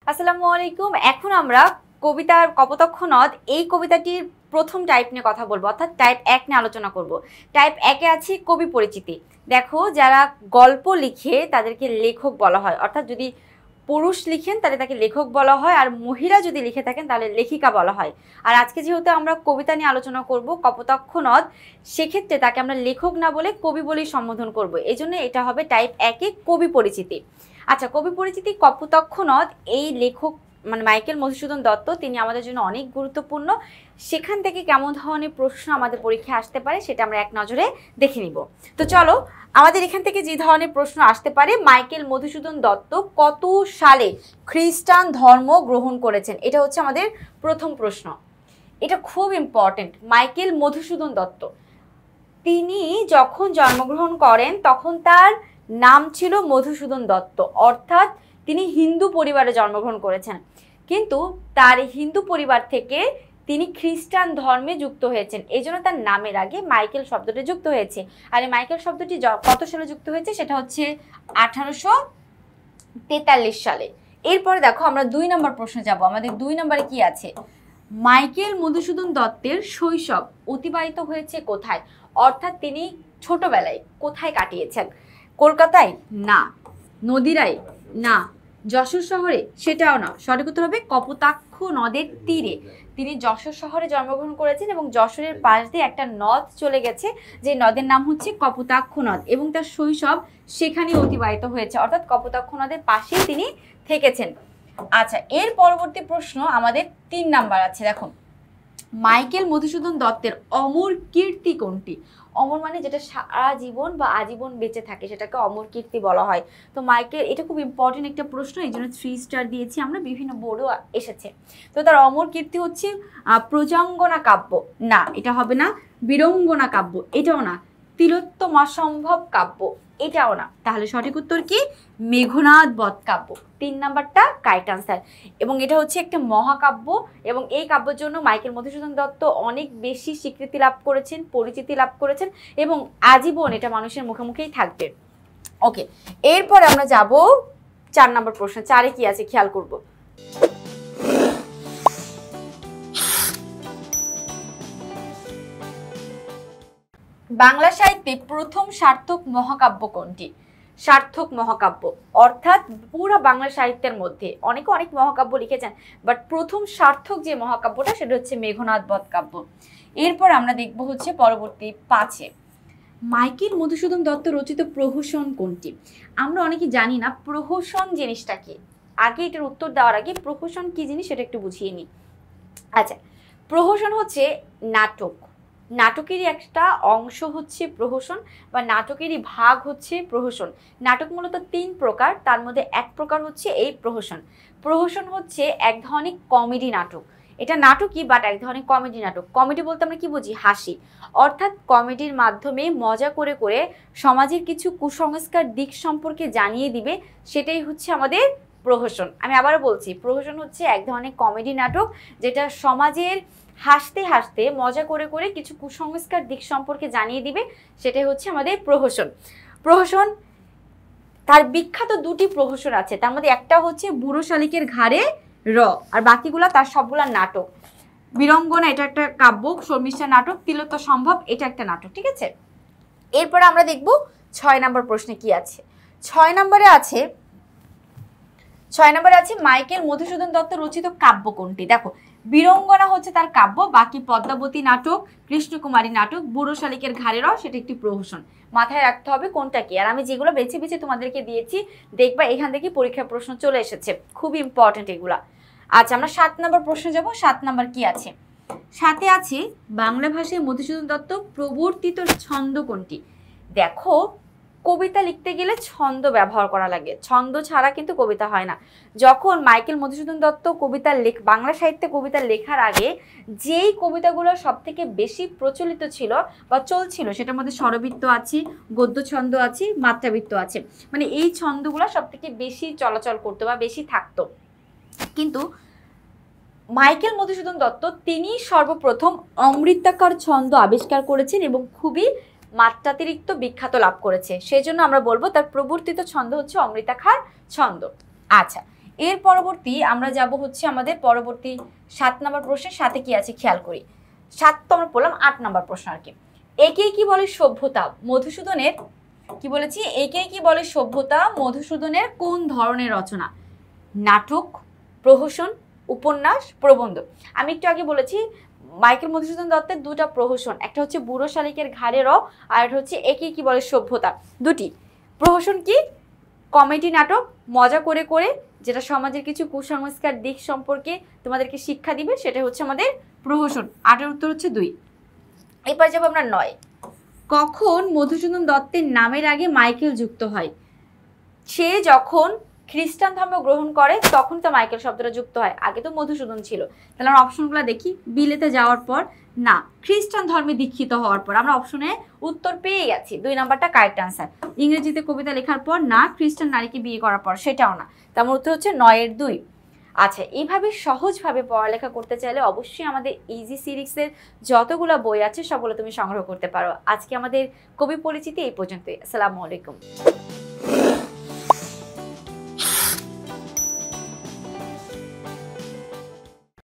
আসসালামু আলাইকুম। এখন আমরা কবিতার কপোতক্ষ নদ এই কবিতাটির প্রথম টাইপ নিয়ে কথা বলবো, অর্থাৎ টাইপ 1 নিয়ে আলোচনা করব। টাইপ 1-এ আছে কবি পরিচিতি। দেখো, যারা গল্প লিখে তাদেরকে লেখক বলা হয়, অর্থাৎ যদি পুরুষ লিখেন তাহলে তাকে লেখক বলা হয়, আর মহিলা যদি লিখে থাকেন তাহলে লেখিকা বলা হয়। আর আজকে যেহেতু আমরা কবিতা নিয়ে আলোচনা করব, কপোতক্ষ নদ, সেক্ষেত্রে তাকে আমরা লেখক না বলে কবি বলেই সম্বোধন করব। এই জন্য এটা হবে টাইপ 1-এ কবি পরিচিতি। আচ্ছা, কবি পরিচিতি কপোতক্ষ নদ, এই লেখক মানে মাইকেল মধুসূদন দত্ত, তিনি আমাদের জন্য অনেক গুরুত্বপূর্ণ। সেখান থেকে কেমন ধরনের প্রশ্ন আমাদের পরীক্ষায় আসতে পারে সেটা আমরা এক নজরে দেখে নিব। তো চলো, আমাদের এখান থেকে যে ধরনের প্রশ্ন আসতে পারে, মাইকেল মধুসূদন দত্ত কত সালে খ্রিস্টান ধর্ম গ্রহণ করেছেন, এটা হচ্ছে আমাদের প্রথম প্রশ্ন। এটা খুব ইম্পর্টেন্ট। মাইকেল মধুসূদন দত্ত তিনি যখন জন্মগ্রহণ করেন তখন তার নাম ছিল মধুসূদন দত্ত, অর্থাৎ তিনি হিন্দু পরিবারে জন্মগ্রহণ করেছেন, কিন্তু তার হিন্দু পরিবার থেকে তিনি খ্রিস্টান ধর্মে যুক্ত হয়েছেন, এই জন্য তার নামের আগে মাইকেল শব্দটি যুক্ত হয়েছে। আর এই মাইকেল শব্দটি কত সালে যুক্ত হয়েছে সেটা হচ্ছে 1843 সালে। এরপরে দেখো, আমরা 2 নম্বর প্রশ্ন যাব। আমাদের 2 নম্বরে কি আছে? মাইকেল মধুসূদন দত্তের শৈশব অতিবাহিত হয়েছে কোথায়, অর্থাৎ তিনি ছোটবেলায় কোথায় কাটিয়েছেন? কলকাতায়? না। নদিয়ায়? না। যশোর শহরে? সেটাও না। সঠিক উত্তর হবে কপোতাক্ষ নদের তীরে। তিনি যশোর শহরে জন্মগ্রহণ করেছেন এবং যশোরের পাশ দিয়ে একটা নদ চলে গেছে, যে নদের নাম হচ্ছে কপোতাক্ষ নদ, এবং তার শৈশব সেখানে অতিবাহিত হয়েছে, অর্থাৎ কপোতাক্ষ নদের পাশেই তিনি থেকেছেন। আচ্ছা, এর পরবর্তী প্রশ্ন আমাদের 3 নাম্বার আছে। দেখো, মাইকেল মধুসূদন দত্তের অমর কীর্তি কোনটি? অমর মানে যেটা সারা জীবন বা আজীবন বেঁচে থাকে, সেটাকে অমর কীর্তি বলা হয়। তো মাইকেল, এটা খুব ইম্পর্টেন্ট একটা প্রশ্ন, এই জন্য 3 স্টার দিয়েছি আমরা, বিভিন্ন বোর্ডও এসেছে। তো তার অমর কীর্তি হচ্ছে প্রজাঙ্গনা কাব্য, না এটা হবে না। বীরঙ্গনা কাব্য, এটাও না। তিলোত্তমাসম্ভব কাব্য, এটাও না। তাহলে সঠিক উত্তর কি? মেঘনাদ বধ কাব্য। 3 নাম্বারটা কারেক্ট আনসার। এবং এটা হচ্ছে একটা মহাকাব্য, এবং এই কাব্যের জন্য মাইকেল মধুসূদন দত্ত অনেক বেশি স্বীকৃতি লাভ করেছেন, পরিচিতি লাভ করেছেন, এবং আজীবন এটা মানুষের মুখে মুখেই থাকবে। ওকে, এরপরে আমরা যাব 4 নম্বর প্রশ্ন। 4-এ কি আছে খেয়াল করব। বাংলা সাহিত্যে প্রথম সার্থক মহাকাব্য কোনটি? সার্থক মহাকাব্য, অর্থাৎ পুরো বাংলা সাহিত্যের মধ্যে অনেকে অনেক মহাকাব্য লিখেছেন, বাট প্রথম সার্থক যে মহাকাব্যটা সেটা হচ্ছে মেঘনাদ বধ কাব্য। এরপর আমরা দেখব হচ্ছে পরবর্তী 5-এ, মাইকেল মধুসূদন দত্ত রচিত প্রহসন কোনটি? আমরা অনেকে জানি না প্রহসন জিনিসটা কি। আগে এটার উত্তর দেওয়ার আগে প্রহসন কি জিনিস সেটা একটু বুঝিয়ে নিই। আচ্ছা, প্রহসন হচ্ছে নাটক, নাটকেরই একটা অংশ হচ্ছে প্রহসন, বা নাটকেরই ভাগ হচ্ছে প্রহসন। নাটক মূলত 3 প্রকার, তার মধ্যে এক প্রকার হচ্ছে এই প্রহসন। প্রহসন হচ্ছে এক ধরনের কমেডি নাটক, এটা নাটকই বাট এক ধরনের কমেডি নাটক। কমেডি বলতে আমরা কি বুঝি? হাসি, অর্থাৎ কমেডির মাধ্যমে মজা করে করে সমাজের কিছু কুসংস্কার দিক সম্পর্কে জানিয়ে দিবে, সেটাই হচ্ছে আমাদের প্রহসন। আমি আবারও বলছি, প্রহসন হচ্ছে এক ধরনের কমেডি নাটক যেটা সমাজের হাসতে হাসতে মজা করে করে কিছু কুসংস্কার দিক সম্পর্কে জানিয়ে দিবে, সেটাই হচ্ছে আমাদের প্রহসন। প্রহসন, তার বিখ্যাত 2টি প্রহসন আছে, তার মধ্যে একটা হচ্ছে বুড়ো শালিকের ঘাড়ে র, আর বাকিগুলা তার সবগুলা নাটক। বীরঙ্গনা এটা একটা কাব্য, শর্মিষ্ঠা নাটক, তিলোত্তমাসম্ভব এটা একটা নাটক, ঠিক আছে। এরপরে আমরা দেখব 6 নম্বর প্রশ্নে কি আছে। 6 নম্বরে আছে মাইকেল মধুসূদন দত্ত রচিত কাব্য কোনটি? দেখো, বীরঙ্গনা হচ্ছে তার কাব্য, বাকি পদ্মাবতী নাটক, কৃষ্ণকুমারী নাটক, বুড়ো শালিকের ঘাড়ে র সেটা একটি প্রহসন। মাথায় রাখতে হবে কোনটা কি। আর আমি যেগুলো বেছে বেছে তোমাদেরকে দিয়েছি, দেখবা এখান থেকে পরীক্ষার প্রশ্ন চলে এসেছে, খুব ইম্পর্টেন্ট এগুলা। আচ্ছা, আমরা 7 নম্বর প্রশ্নে যাব। 7 নম্বর কি আছে? 7-এ আছে বাংলা ভাষায় মধুসূদন দত্ত প্রবর্তিত ছন্দ কোনটি? দেখো, কবিতা লিখতে গেলে ছন্দ ব্যবহার করা লাগে, ছন্দ ছাড়া কিন্তু কবিতা হয় না। যখন মাইকেল মধুসূদন দত্ত বাংলা সাহিত্যে কবিতা লেখার আগে যেই কবিতাগুলো সব থেকে বেশি প্রচলিত ছিল বা চলছিল, সেটার মধ্যে স্বরবৃত্ত আছে, গদ্য ছন্দ আছে, মাত্রাবৃত্ত আছে, মানে এই ছন্দগুলো সব থেকে বেশি চলাচল করতো বা বেশি থাকতো। কিন্তু মাইকেল মধুসূদন দত্ত তিনি সর্বপ্রথম অমৃতাকার ছন্দ আবিষ্কার করেছেন এবং খুবই মাত্রাতিরিক্ত বিখ্যাত লাভ করেছে, সেই জন্য আমরা বলবো তার প্রবর্তিত ছন্দ হচ্ছে অমৃতাকার ছন্দ। আচ্ছা, এর পরবর্তী আমরা যাব হচ্ছে আমাদের পরবর্তী 7 নম্বর প্রশ্নের সাথে কি আছে খেয়াল করি। 7 তো আমরা বললাম, 8 নম্বর প্রশ্ন আর কি। একেই কি বলে সভ্যতা? মধুসূদনের কি বলেছি, একেই কি বলে সভ্যতা মধুসূদনের কোন ধরনের রচনা? নাটক, প্রহসন, উপন্যাস, প্রবন্ধ। আমি একটু আগে বলেছি মাইকেল মধুসূদন দত্তের দুটা প্রহসন, একটা হচ্ছে বুড়ো শালিকের ঘাড়ে র, আর একটা হচ্ছে একেই কি বলে সভ্যতা। দুটি প্রহসন কি কমেডি নাটক, মজা করে করে, যেটা সমাজের কিছু কুসংস্কার দিক সম্পর্কে তোমাদেরকে শিক্ষা দিবে, সেটা হচ্ছে আমাদের প্রহসন। 8-এর উত্তর হচ্ছে 2। এবার যাবো আমরা 9। কখন মধুসূদন দত্তের নামের আগে মাইকেল যুক্ত হয়? সে যখন খ্রিস্টান ধর্ম গ্রহণ করে তখন তো মাইকেল শব্দটা যুক্ত হয়, আগে তো মধুসূদন ছিল। তাহলে আমরা অপশনগুলো দেখি। বিলেতে যাওয়ার পর না, খ্রিস্টান ধর্মে দীক্ষিত হওয়ার পর। আমরা অপশনে উত্তর পেয়ে গেছি, 2 নাম্বারটা কারেক্ট আনসার। ইংরেজিতে কবিতা লেখার পর না, খ্রিস্টান নারীকে বিয়ে করার পর, সেটাও না। তার উত্তর হচ্ছে 9-এর 2। আচ্ছা, এইভাবে সহজভাবে পড়ালেখা করতে চাইলে অবশ্যই আমাদের ইজি সিরিজের যতগুলো বই আছে সবগুলো তুমি সংগ্রহ করতে পারো। আজকে আমাদের কবি পরিচিতি এই পর্যন্তই। আসসালামু আলাইকুম।